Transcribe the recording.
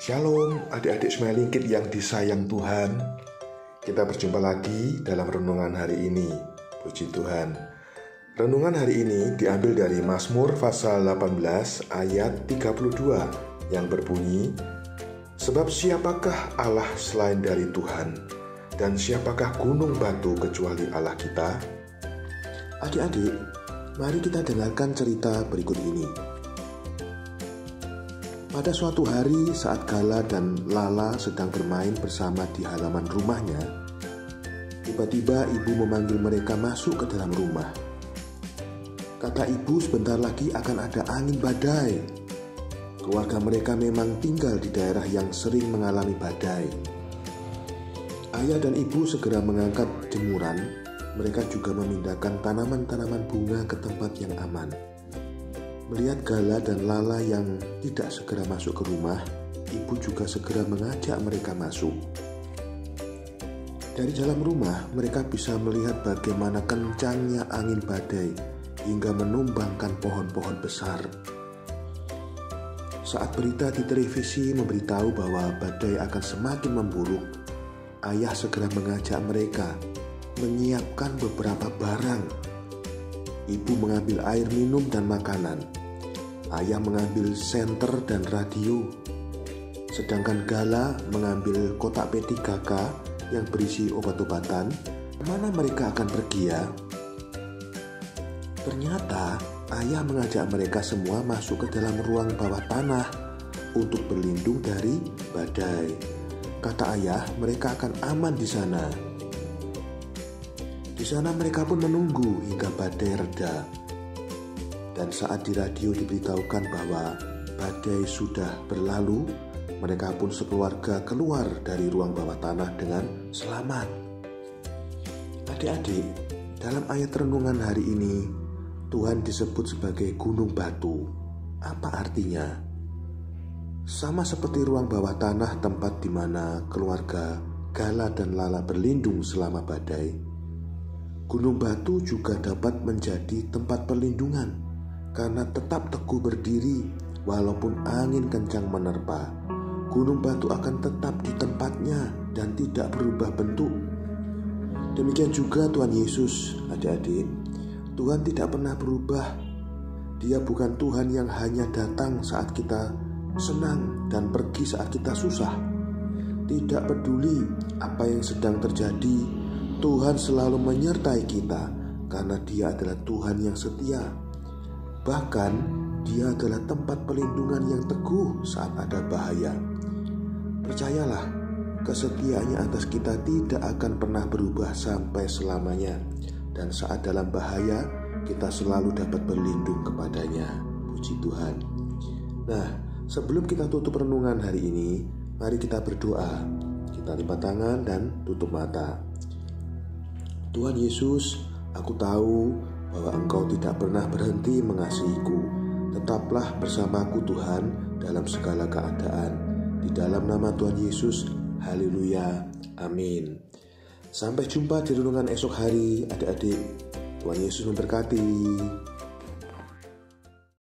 Shalom adik-adik Smiling Kid yang disayang Tuhan. Kita berjumpa lagi dalam renungan hari ini. Puji Tuhan. Renungan hari ini diambil dari Mazmur pasal 18 ayat 32 yang berbunyi, "Sebab siapakah Allah selain dari Tuhan, dan siapakah gunung batu kecuali Allah kita?" Adik-adik, mari kita dengarkan cerita berikut ini. Pada suatu hari saat Gala dan Lala sedang bermain bersama di halaman rumahnya, tiba-tiba ibu memanggil mereka masuk ke dalam rumah. Kata ibu, sebentar lagi akan ada angin badai. Keluarga mereka memang tinggal di daerah yang sering mengalami badai. Ayah dan ibu segera mengangkat jemuran. Mereka juga memindahkan tanaman-tanaman bunga ke tempat yang aman. Melihat Gala dan Lala yang tidak segera masuk ke rumah, ibu juga segera mengajak mereka masuk. Dari dalam rumah, mereka bisa melihat bagaimana kencangnya angin badai hingga menumbangkan pohon-pohon besar. Saat berita di televisi memberitahu bahwa badai akan semakin memburuk, ayah segera mengajak mereka menyiapkan beberapa barang. Ibu mengambil air minum dan makanan. Ayah mengambil senter dan radio. Sedangkan Gala mengambil kotak P3K yang berisi obat-obatan. Kemana mereka akan pergi ya? Ternyata ayah mengajak mereka semua masuk ke dalam ruang bawah tanah untuk berlindung dari badai. Kata ayah, mereka akan aman di sana. Di sana mereka pun menunggu hingga badai reda. Dan saat di radio diberitahukan bahwa badai sudah berlalu, mereka pun sekeluarga keluar dari ruang bawah tanah dengan selamat. Adik-adik, dalam ayat renungan hari ini, Tuhan disebut sebagai gunung batu. Apa artinya? Sama seperti ruang bawah tanah tempat di mana keluarga Gala dan Lala berlindung selama badai, gunung batu juga dapat menjadi tempat perlindungan karena tetap teguh berdiri walaupun angin kencang menerpa. Gunung batu akan tetap di tempatnya dan tidak berubah bentuk. Demikian juga Tuhan Yesus, adik-adik. Tuhan tidak pernah berubah. Dia bukan Tuhan yang hanya datang saat kita senang dan pergi saat kita susah. Tidak peduli apa yang sedang terjadi, Tuhan selalu menyertai kita karena Dia adalah Tuhan yang setia. Bahkan Dia adalah tempat perlindungan yang teguh saat ada bahaya. Percayalah, kesetiaannya atas kita tidak akan pernah berubah sampai selamanya. Dan saat dalam bahaya, kita selalu dapat berlindung kepadanya. Puji Tuhan. Nah, sebelum kita tutup renungan hari ini, mari kita berdoa. Kita lipat tangan dan tutup mata. Tuhan Yesus, aku tahu bahwa Engkau tidak pernah berhenti mengasihiku. Tetaplah bersamaku Tuhan dalam segala keadaan. Di dalam nama Tuhan Yesus, haleluya, amin. Sampai jumpa di renungan esok hari, adik-adik. Tuhan Yesus memberkati.